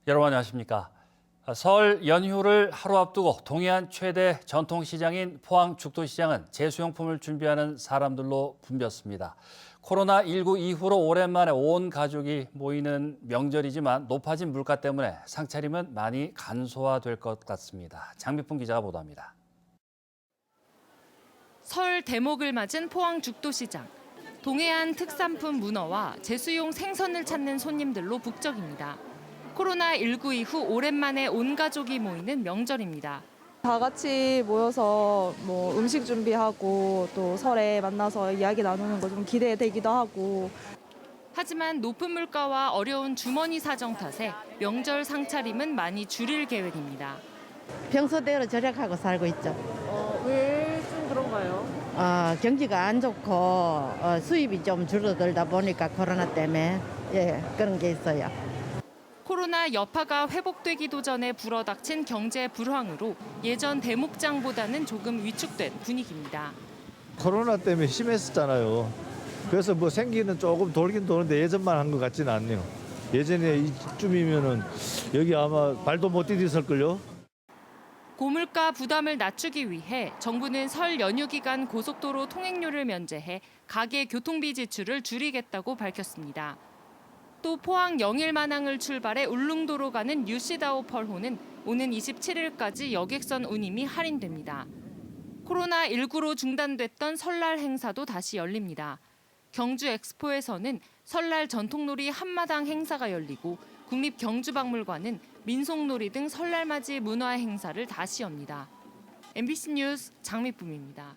여러분 안녕하십니까? 설 연휴를 하루 앞두고 동해안 최대 전통시장인 포항 죽도시장은 제수용품을 준비하는 사람들로 붐볐습니다. 코로나19 이후로 오랜만에 온 가족이 모이는 명절이지만 높아진 물가 때문에 상차림은 많이 간소화될 것 같습니다. 장미풍 기자가 보도합니다. 설 대목을 맞은 포항 죽도시장. 동해안 특산품 문어와 제수용 생선을 찾는 손님들로 북적입니다. 코로나19 이후 오랜만에 온 가족이 모이는 명절입니다. 다 같이 모여서 음식 준비하고 또 설에 만나서 이야기 나누는 거 좀 기대되기도 하고. 하지만 높은 물가와 어려운 주머니 사정 탓에 명절 상차림은 많이 줄일 계획입니다. 평소대로 절약하고 살고 있죠. 왜 좀 그런가요? 경기가 안 좋고 수입이 좀 줄어들다 보니까 코로나 때문에 그런 게 있어요. 코로나 여파가 회복되기도 전에 불어닥친 경제 불황으로 예전 대목장보다는 조금 위축된 분위기입니다. 코로나 때문에 심했었잖아요. 그래서 생기는 조금 돌긴 도는데 예전만 한 것 같지는 않네요. 예전에 이쯤이면은 여기 아마 발도 못 디뎠을걸요. 고물가 부담을 낮추기 위해 정부는 설 연휴 기간 고속도로 통행료를 면제해 가계 교통비 지출을 줄이겠다고 밝혔습니다. 또 포항 영일만항을 출발해 울릉도로 가는 유시다오 펄호는 오는 27일까지 여객선 운임이 할인됩니다. 코로나19로 중단됐던 설날 행사도 다시 열립니다. 경주 엑스포에서는 설날 전통놀이 한마당 행사가 열리고 국립경주박물관은 민속놀이 등 설날맞이 문화 행사를 다시 엽니다. MBC 뉴스 장미쁨입니다.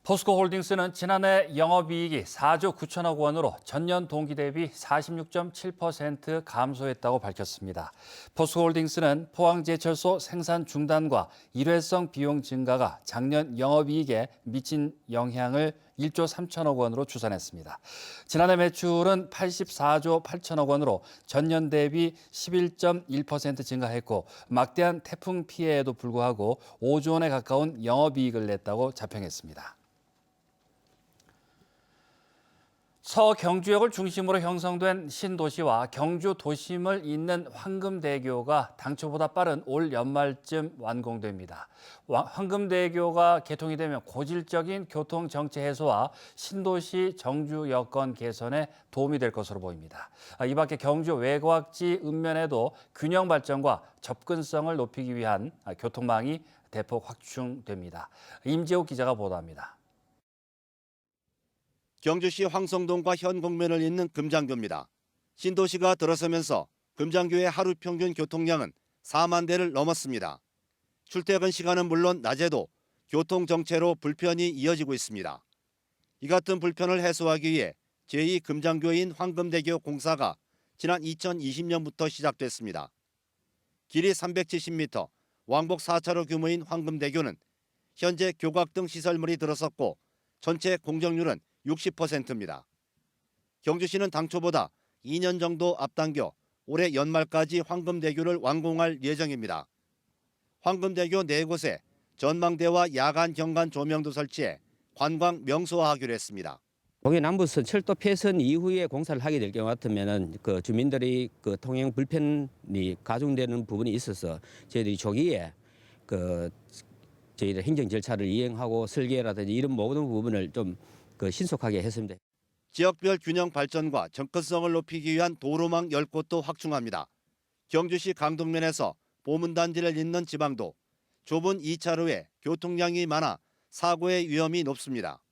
포스코홀딩스는 지난해 영업이익이 4조 9천억 원으로 전년 동기 대비 46.7% 감소했다고 밝혔습니다. 포스코홀딩스는 포항제철소 생산 중단과 일회성 비용 증가가 작년 영업이익에 미친 영향을 1조 3천억 원으로 추산했습니다. 지난해 매출은 84조 8천억 원으로 전년 대비 11.1% 증가했고 막대한 태풍 피해에도 불구하고 5조 원에 가까운 영업이익을 냈다고 자평했습니다. 서경주역을 중심으로 형성된 신도시와 경주 도심을 잇는 황금대교가 당초보다 빠른 올 연말쯤 완공됩니다. 황금대교가 개통이 되면 고질적인 교통 정체 해소와 신도시 정주 여건 개선에 도움이 될 것으로 보입니다. 이 밖에 경주 외곽지 읍면에도 균형 발전과 접근성을 높이기 위한 교통망이 대폭 확충됩니다. 임재욱 기자가 보도합니다. 경주시 황성동과 현곡면을 잇는 금장교입니다. 신도시가 들어서면서 금장교의 하루 평균 교통량은 4만 대를 넘었습니다. 출퇴근 시간은 물론 낮에도 교통 정체로 불편이 이어지고 있습니다. 이 같은 불편을 해소하기 위해 제2금장교인 황금대교 공사가 지난 2020년부터 시작됐습니다. 길이 370m, 왕복 4차로 규모인 황금대교는 현재 교각 등 시설물이 들어섰고 전체 공정률은 60%입니다. 경주시는 당초보다 2년 정도 앞당겨 올해 연말까지 황금대교를 완공할 예정입니다. 황금대교 4곳에 전망대와 야간 경관 조명도 설치해 관광 명소화하기로 했습니다. 동해남부선 철도 폐선 이후에 공사를 하게 될 경우 같으면은 주민들이 통행 불편이 가중되는 부분이 있어서 저희들이 조기에 저희들 행정 절차를 이행하고 설계라든지 이런 모든 부분을 좀 신속하게 했습니다. 지역별 균형 발전과 접근성을 높이기 위한 도로망 10곳도 확충합니다. 경주시 강동면에서 보문단지를 잇는 지방도 좁은 2차로에 교통량이 많아 사고의 위험이 높습니다.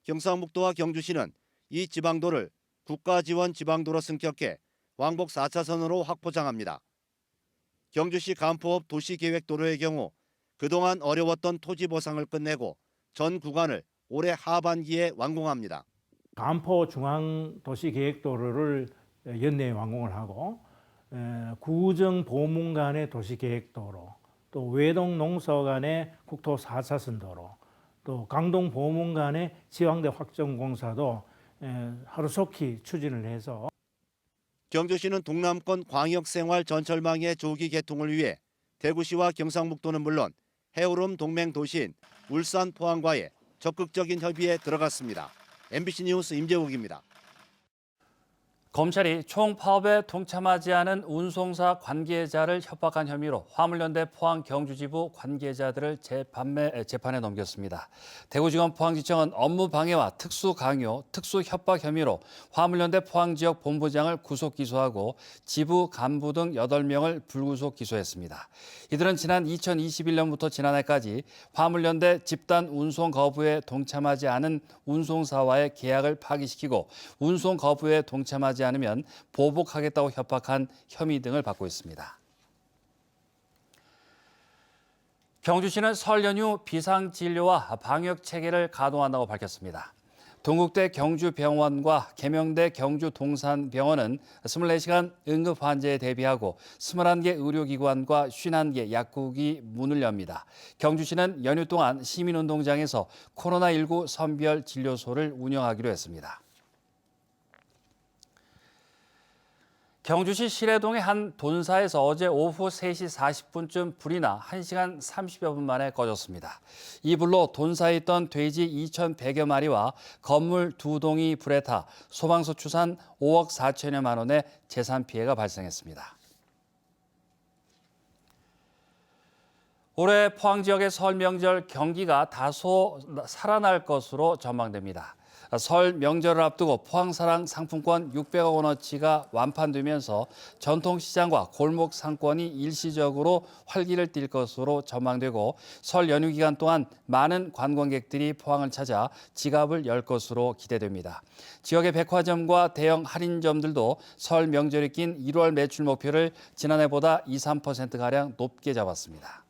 경상북도와 경주시는 이 지방도를 국가지원 지방도로 승격해 왕복 4차선으로 확포장합니다. 경주시 간포읍 도시계획도로의 경우 그동안 어려웠던 토지 보상을 끝내고 전 구간을 올해 하반기에 완공합니다. 간포 중앙도시계획도로를 연내에 완공을 하고 구정 보문 간의 도시계획도로, 또 외동 농서 간의 국토 4차선 도로, 또 강동 보문 간의 지방대 확정공사도 하루속히 추진을 해서 경주시는 동남권 광역생활 전철망의 조기 개통을 위해 대구시와 경상북도는 물론 해오름 동맹 도시인 울산 포항과의 적극적인 협의에 들어갔습니다. MBC 뉴스 임재욱입니다. 검찰이 총파업에 동참하지 않은 운송사 관계자를 협박한 혐의로 화물연대 포항 경주지부 관계자들을 재판에 넘겼습니다. 대구지검 포항지청은 업무 방해와 특수 강요, 특수 협박 혐의로 화물연대 포항 지역 본부장을 구속 기소하고 지부 간부 등 8명을 불구속 기소했습니다. 이들은 지난 2021년부터 지난해까지 화물연대 집단 운송 거부에 동참하지 않은 운송사와의 계약을 파기시키고 운송 거부에 동참하지 않으면 보복하겠다고 협박한 혐의 등을 받고 있습니다. 경주시는 설 연휴 비상진료와 방역 체계를 가동한다고 밝혔습니다. 동국대 경주병원과 계명대 경주동산병원은 24시간 응급 환자에 대비하고 21개 의료기관과 51개 약국이 문을 엽니다. 경주시는 연휴 동안 시민운동장에서 코로나19 선별 진료소를 운영하기로 했습니다. 경주시 시래동의 한 돈사에서 어제 오후 3시 40분쯤 불이 나 1시간 30여 분 만에 꺼졌습니다. 이 불로 돈사에 있던 돼지 2,100여 마리와 건물 2동이 불에 타 소방서 추산 5억 4천여만 원의 재산 피해가 발생했습니다. 올해 포항 지역의 설 명절 경기가 다소 살아날 것으로 전망됩니다. 설 명절을 앞두고 포항사랑 상품권 600억 원어치가 완판되면서 전통시장과 골목 상권이 일시적으로 활기를 띨 것으로 전망되고 설 연휴 기간 동안 많은 관광객들이 포항을 찾아 지갑을 열 것으로 기대됩니다. 지역의 백화점과 대형 할인점들도 설 명절이 낀 1월 매출 목표를 지난해보다 2~3%가량 높게 잡았습니다.